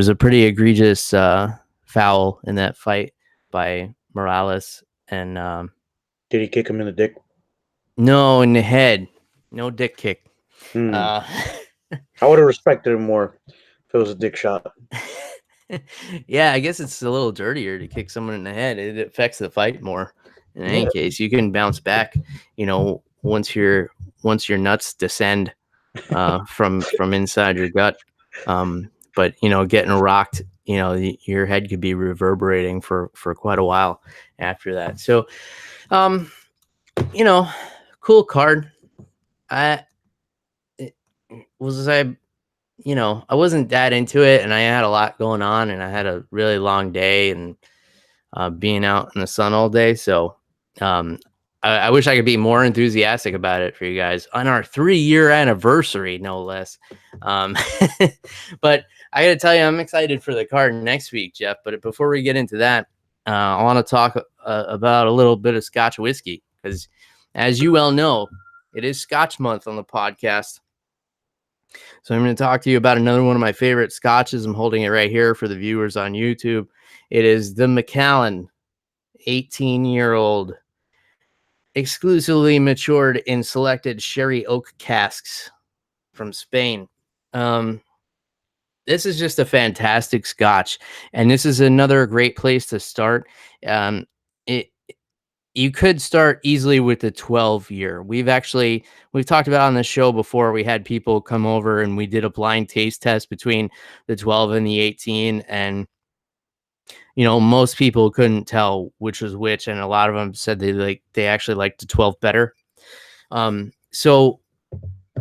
a pretty egregious foul in that fight by Morales. And Did he kick him in the dick? no, in the head. No dick kick. Hmm. Uh, I would have respected him more if it was a dick shot. yeah, I guess it's a little dirtier to kick someone in the head. It affects the fight more. In any Yeah. case, you can bounce back. Once your nuts descend from inside your gut. But getting rocked, your head could be reverberating for quite a while after that. So, um, you know, cool card. I it- was I wasn't that into it, and I had a lot going on, and I had a really long day, and being out in the sun all day. So, um, I wish I could be more enthusiastic about it for you guys on our 3-year anniversary, no less. Um, but I got to tell you, I'm excited for the card next week, Jeff. But before we get into that, I want to talk about a little bit of Scotch whiskey because, as you well know, it is Scotch month on the podcast. So I'm going to talk to you about another one of my favorite scotches. I'm holding it right here for the viewers on YouTube. It is the Macallan 18-year-old, exclusively matured in selected sherry oak casks from Spain. Um, this is just a fantastic scotch, and this is another great place to start. Um, it You could start easily with the 12-year. We've talked about on the show before. We had people come over and we did a blind taste test between the 12 and the 18, and most people couldn't tell which was which, and a lot of them said they actually liked the 12 better. So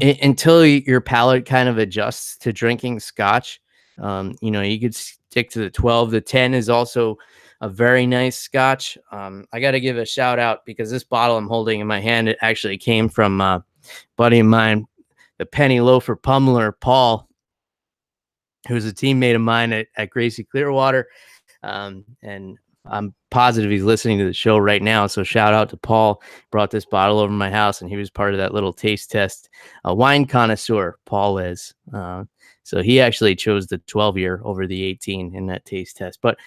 until your palate kind of adjusts to drinking scotch, you could stick to the 12. The 10 is also a very nice scotch. I got to give a shout out because this bottle I'm holding in my hand, it actually came from a buddy of mine, the penny loafer pummeler, Paul, who's a teammate of mine at Gracie Clearwater. And I'm positive he's listening to the show right now. So shout out to Paul. Brought this bottle over my house, and he was part of that little taste test. A wine connoisseur, Paul is. So he actually chose the 12-year over the 18 in that taste test. But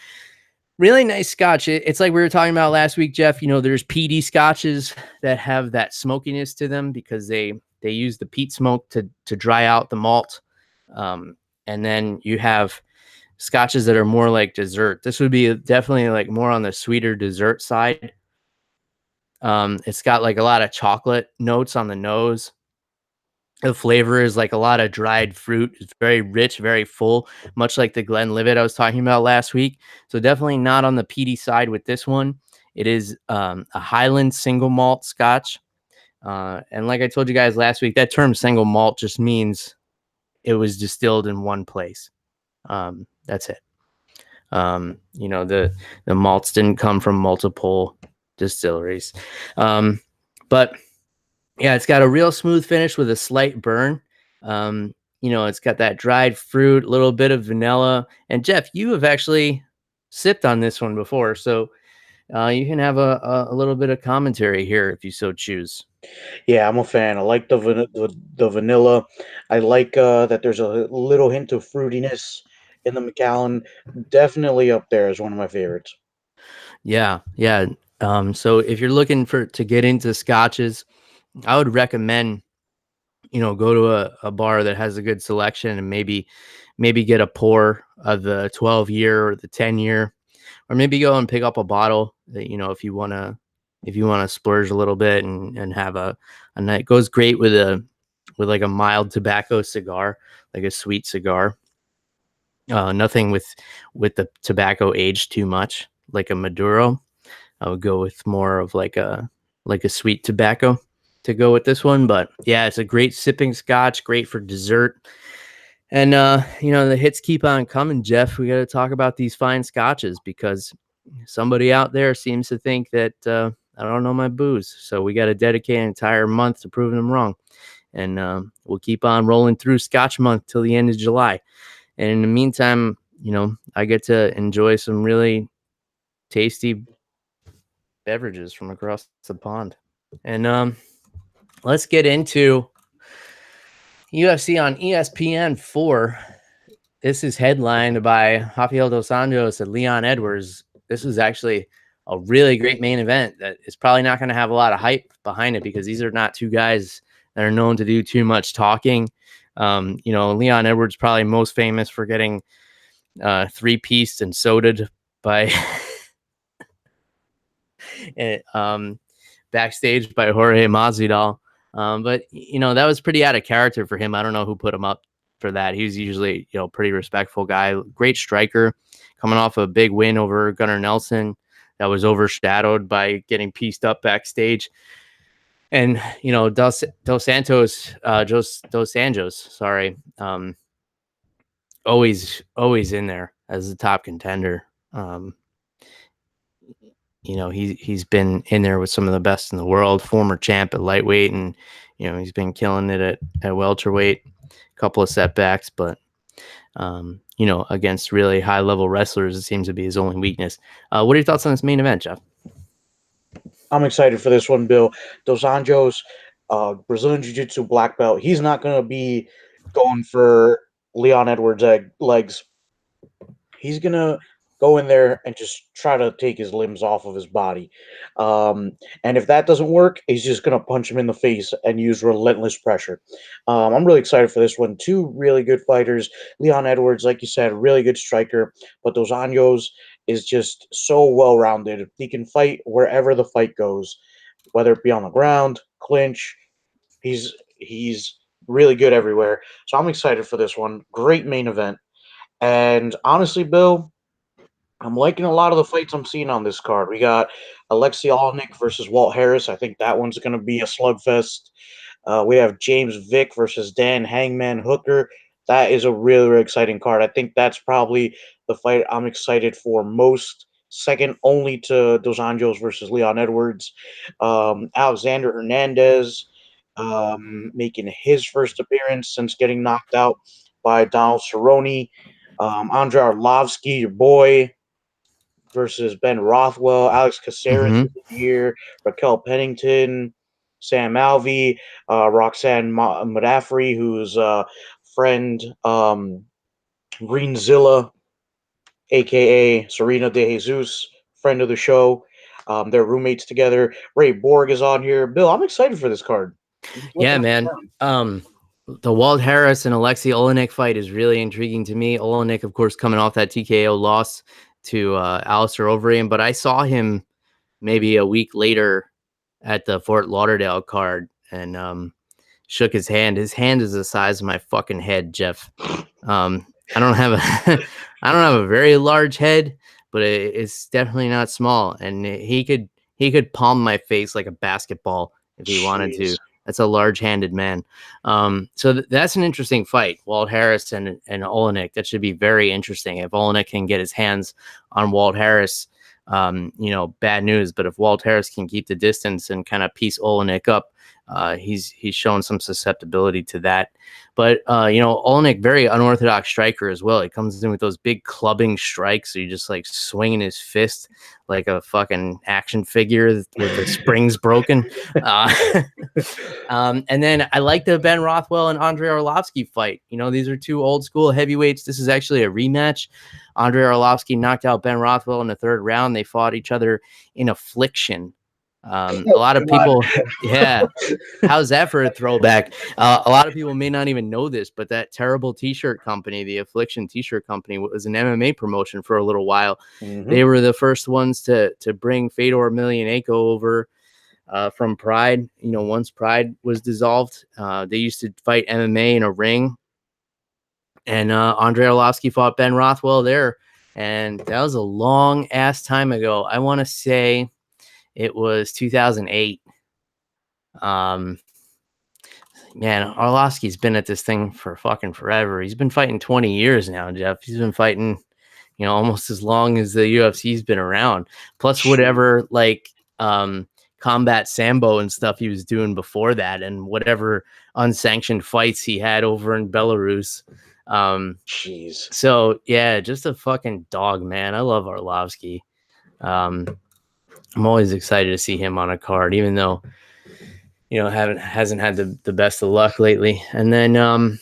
really nice scotch. It's like we were talking about last week, Jeff. There's peaty scotches that have that smokiness to them because they use the peat smoke to dry out the malt. And then you have scotches that are more like dessert. This would be definitely like more on the sweeter dessert side. It's got like a lot of chocolate notes on the nose. The flavor is like a lot of dried fruit. It's very rich, very full, much like the Glenlivet I was talking about last week. So definitely not on the peaty side with this one. It is a Highland single malt Scotch. And like I told you guys last week, that term single malt just means it was distilled in one place. That's it. The malts didn't come from multiple distilleries. But yeah, it's got a real smooth finish with a slight burn. It's got that dried fruit, a little bit of vanilla. And Jeff, you have actually sipped on this one before, so you can have a little bit of commentary here if you so choose. Yeah, I'm a fan. I like the vanilla. I like that there's a little hint of fruitiness in the Macallan. Definitely up there as one of my favorites. Yeah, yeah. So if you're looking to get into scotches, I would recommend go to a bar that has a good selection and maybe get a pour of the 12-year or the 10-year, or maybe go and pick up a bottle that if you want to splurge a little bit and have a night. Goes great with like a mild tobacco cigar, like a sweet cigar. Nothing with the tobacco aged too much, like a Maduro. I would go with more of like a sweet tobacco to go with this one. But yeah, it's a great sipping scotch, great for dessert. And the hits keep on coming, Jeff. We got to talk about these fine scotches because somebody out there seems to think that I don't know my booze. So we got to dedicate an entire month to proving them wrong. And we'll keep on rolling through Scotch month till the end of July. And in the meantime, I get to enjoy some really tasty beverages from across the pond. And let's get into UFC on ESPN 4. This is headlined by Rafael dos Anjos and Leon Edwards. This was actually a really great main event that is probably not going to have a lot of hype behind it because these are not two guys that are known to do too much talking. Leon Edwards probably most famous for getting three-pieced and sodaed by backstage by Jorge Masvidal. But that was pretty out of character for him. I don't know who put him up for that. He was usually pretty respectful guy, great striker, coming off a big win over Gunnar Nelson that was overshadowed by getting pieced up backstage. And Dos Anjos, sorry, always in there as a top contender. He's been in there with some of the best in the world, former champ at lightweight, and he's been killing it at welterweight. A couple of setbacks, but against really high level wrestlers, it seems to be his only weakness. What are your thoughts on this main event, Jeff? I'm excited for this one, Bill. Dos Anjos, Brazilian Jiu Jitsu black belt. He's not going to be going for Leon Edwards' legs. He's going to go in there and just try to take his limbs off of his body. And if that doesn't work, he's just going to punch him in the face and use relentless pressure. I'm really excited for this one. Two really good fighters. Leon Edwards, like you said, really good striker. But Dos Anjos is just so well-rounded. He can fight wherever the fight goes, whether it be on the ground, clinch. He's really good everywhere. So I'm excited for this one. Great main event. And honestly, Bill, I'm liking a lot of the fights I'm seeing on this card. We got Alexei Olenek versus Walt Harris. I think that one's going to be a slugfest. We have James Vick versus Dan Hangman Hooker. That is a really, really exciting card. I think that's probably the fight I'm excited for most, second only to Dos Anjos versus Leon Edwards. Alexander Hernandez making his first appearance since getting knocked out by Donald Cerrone. Andrei Arlovsky, your boy, versus Ben Rothwell, Alex Caceres Mm-hmm. of the year, Raquel Pennington, Sam Alvey, Roxanne Modafferi, who's a friend, Reenzilla, aka Serena De Jesus, friend of the show. They're roommates together. Ray Borg is on here. Bill, I'm excited for this card. Yeah, man. The Walt Harris and Alexei Olenek fight is really intriguing to me. Olenek, of course, coming off that TKO loss to Alistair Overeem, but I saw him maybe a week later at the Fort Lauderdale card and shook his hand. His hand is the size of my fucking head, Jeff. I don't have a I don't have a very large head, but it's definitely not small. And he could palm my face like a basketball if he wanted to. Jeez. That's a large-handed man. So that's an interesting fight, Walt Harris and Olenek. That should be very interesting. If Olenek can get his hands on Walt Harris, bad news. But if Walt Harris can keep the distance and kind of piece Olenek up, he's shown some susceptibility to that. But Olenek, very unorthodox striker as well. He comes in with those big clubbing strikes, so you just like swinging his fist like a fucking action figure with the springs broken. And then I like the Ben Rothwell and Andrei Arlovsky fight. These are two old school heavyweights. This is actually a rematch. Andrei Arlovsky knocked out Ben Rothwell in the third round. They fought each other in Affliction. A lot of people, yeah. How's that for a throwback? A lot of people may not even know this, but that terrible T-shirt company, the Affliction T-shirt company, was an MMA promotion for a little while. Mm-hmm. They were the first ones to bring Fedor Emelianenko over from Pride. Once Pride was dissolved, they used to fight MMA in a ring, and Andrei Arlovsky fought Ben Rothwell there, and that was a long ass time ago. I want to say it was 2008. Man, Arlovsky's been at this thing for fucking forever. He's been fighting 20 years now, Jeff. He's been fighting, almost as long as the UFC's been around. Plus whatever combat sambo and stuff he was doing before that, and whatever unsanctioned fights he had over in Belarus. Jeez. So yeah, just a fucking dog, man. I love Arlovsky. I'm always excited to see him on a card, even though hasn't had the best of luck lately. And then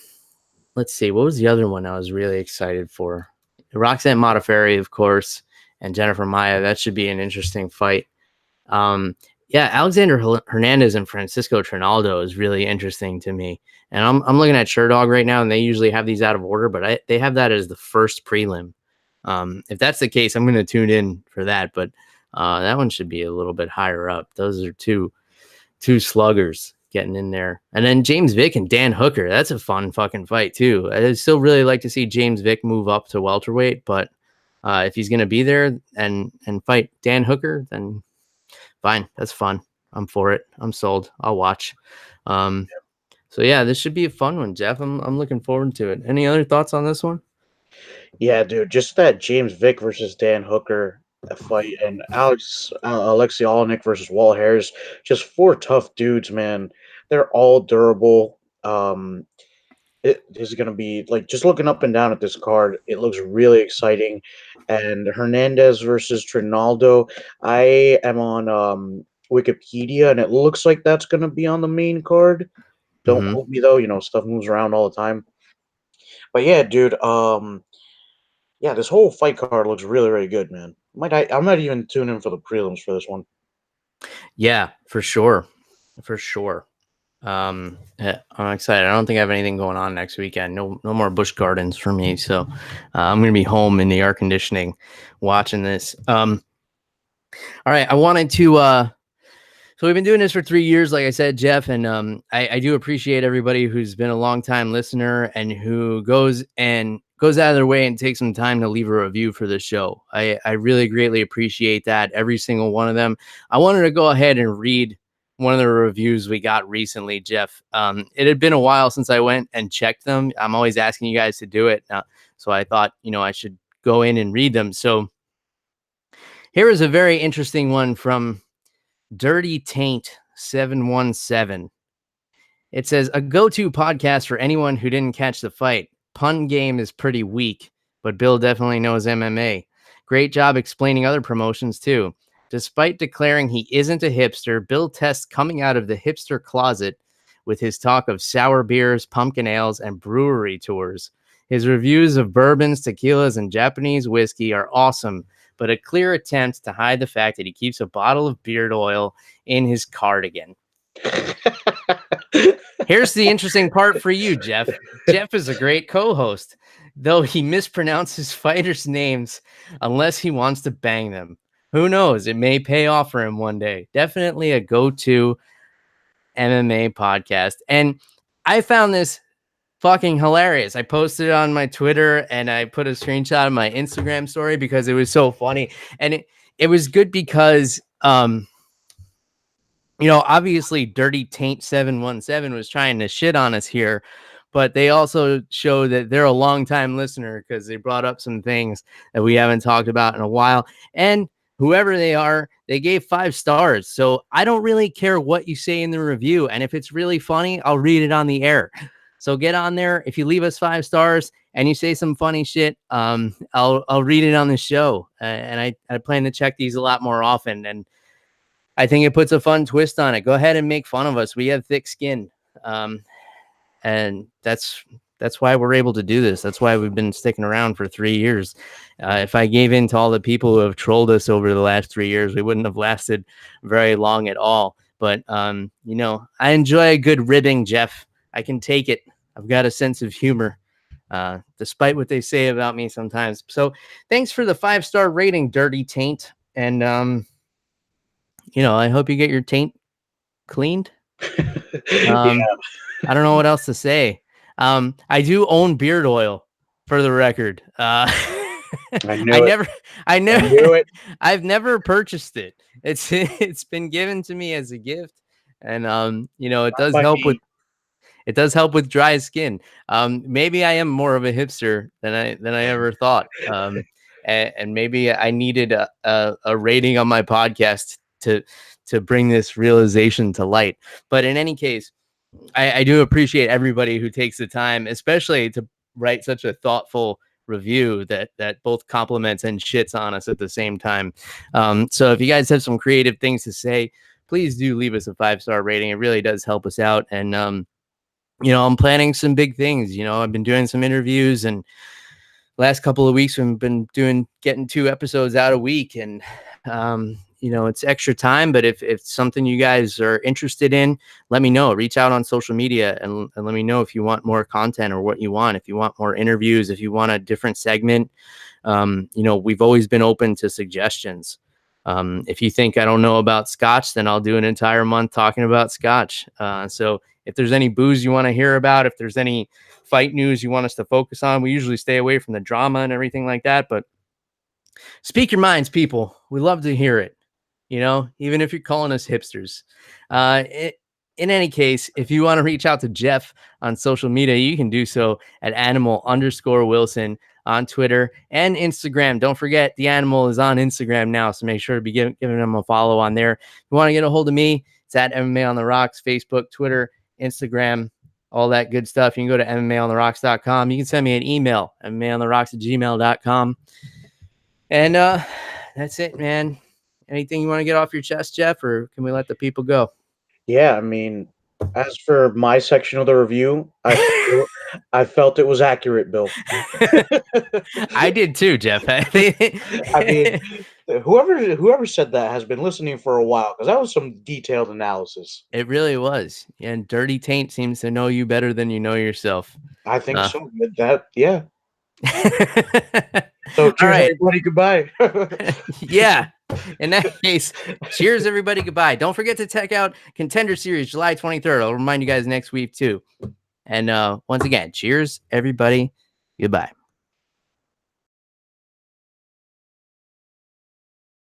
let's see, what was the other one I was really excited for? Roxanne Modafferi, of course, and Jennifer Maia. That should be an interesting fight. Alexander Hernandez and Francisco Trinaldo is really interesting to me. And I'm looking at Sherdog right now, and they usually have these out of order, but they have that as the first prelim. If that's the case, I'm going to tune in for that. But that one should be a little bit higher up. Those are two sluggers getting in there. And then James Vick and Dan Hooker. That's a fun fucking fight too. I still really like to see James Vick move up to welterweight, but if he's going to be there and fight Dan Hooker, then fine. That's fun. I'm for it. I'm sold. I'll watch. So yeah, this should be a fun one, Jeff. I'm looking forward to it. Any other thoughts on this one? Yeah, dude, just that James Vick versus Dan Hooker fight and Alexei Olenek versus Walt Harris, just four tough dudes, man. They're all durable. It is going to be like just looking up and down at this card. It looks really exciting. And Hernandez versus Trinaldo, I am on Wikipedia, and it looks like that's going to be on the main card. Don't quote me though. Stuff moves around all the time. But yeah, dude. Yeah, this whole fight card looks really, really good, man. I might even tune in for the prelims for this one. Yeah, for sure. I'm excited. I don't think I have anything going on next weekend. No more Busch Gardens for me. So I'm going to be home in the air conditioning watching this. All right. I wanted to, so we've been doing this for 3 years, like I said, Jeff, and I do appreciate everybody who's been a long time listener and who goes out of their way and takes some time to leave a review for the show. I really greatly appreciate that. Every single one of them. I wanted to go ahead and read one of the reviews we got recently, Jeff. It had been a while since I went and checked them. I'm always asking you guys to do it. So I thought, I should go in and read them. So here is a very interesting one from Dirty Taint 717. It says, a go-to podcast for anyone who didn't catch the fight. Pun game is pretty weak, but Bill definitely knows MMA. Great job explaining other promotions too. Despite declaring he isn't a hipster, Bill tests coming out of the hipster closet with his talk of sour beers, pumpkin ales, and brewery tours. His reviews of bourbons, tequilas, and Japanese whiskey are awesome, but a clear attempt to hide the fact that he keeps a bottle of beard oil in his cardigan. Here's the interesting part for you, Jeff. Jeff is a great co-host, though he mispronounces fighters' names unless he wants to bang them. Who knows? It may pay off for him one day. Definitely a go-to MMA podcast. And I found this fucking hilarious. I posted it on my Twitter and I put a screenshot of my Instagram story because it was so funny. And it was good because obviously Dirty Taint 717 was trying to shit on us here, but they also show that they're a long-time listener because they brought up some things that we haven't talked about in a while. And whoever they are, they gave 5 stars. So I don't really care what you say in the review. And if it's really funny, I'll read it on the air. So get on there. If you leave us 5 stars and you say some funny shit, I'll read it on the show. And I plan to check these a lot more often. And I think it puts a fun twist on it. Go ahead and make fun of us. We have thick skin. And that's why we're able to do this. That's why we've been sticking around for 3 years. If I gave in to all the people who have trolled us over the last 3 years, we wouldn't have lasted very long at all. But, I enjoy a good ribbing, Jeff. I can take it. I've got a sense of humor, despite what they say about me sometimes. So thanks for the 5-star rating, Dirty Taint. And, I hope you get your taint cleaned. Yeah. I don't know what else to say. I do own beard oil, for the record. I I knew it. I've never purchased it. It's been given to me as a gift, and it does help with dry skin. Maybe I am more of a hipster than I ever thought. And maybe I needed a rating on my podcast to bring this realization to light. But in any case, I do appreciate everybody who takes the time, especially to write such a thoughtful review that both compliments and shits on us at the same time. So if you guys have some creative things to say, please do leave us a 5-star rating. It really does help us out. And, I'm planning some big things. I've been doing some interviews, and last couple of weeks we've been getting 2 episodes out a week. And, it's extra time, but if it's something you guys are interested in, let me know. Reach out on social media and let me know if you want more content or what you want. If you want more interviews, if you want a different segment, we've always been open to suggestions. If you think I don't know about scotch, then I'll do an entire month talking about scotch. So if there's any booze you want to hear about, if there's any fight news you want us to focus on, we usually stay away from the drama and everything like that. But speak your minds, people. We love to hear it. Even if you're calling us hipsters. In any case, if you want to reach out to Jeff on social media, you can do so at animal_Wilson on Twitter and Instagram. Don't forget, the animal is on Instagram now, so make sure to be giving him a follow on there. If you want to get a hold of me, it's at MMA on the Rocks, Facebook, Twitter, Instagram, all that good stuff. You can go to MMAonTheRocks.com. You can send me an email, MMAonTheRocks@gmail.com. And that's it, man. Anything you want to get off your chest, Jeff, or can we let the people go? Yeah, I mean, as for my section of the review, I felt it was accurate, Bill. I did too, Jeff. I mean, whoever said that has been listening for a while, because that was some detailed analysis. It really was. And Dirty Taint seems to know you better than you know yourself. I think so. Yeah. So cheers, everybody. Goodbye. Yeah. In that case, cheers, everybody. Goodbye. Don't forget to check out Contender Series July 23rd. I'll remind you guys next week too. And once again, cheers, everybody. Goodbye.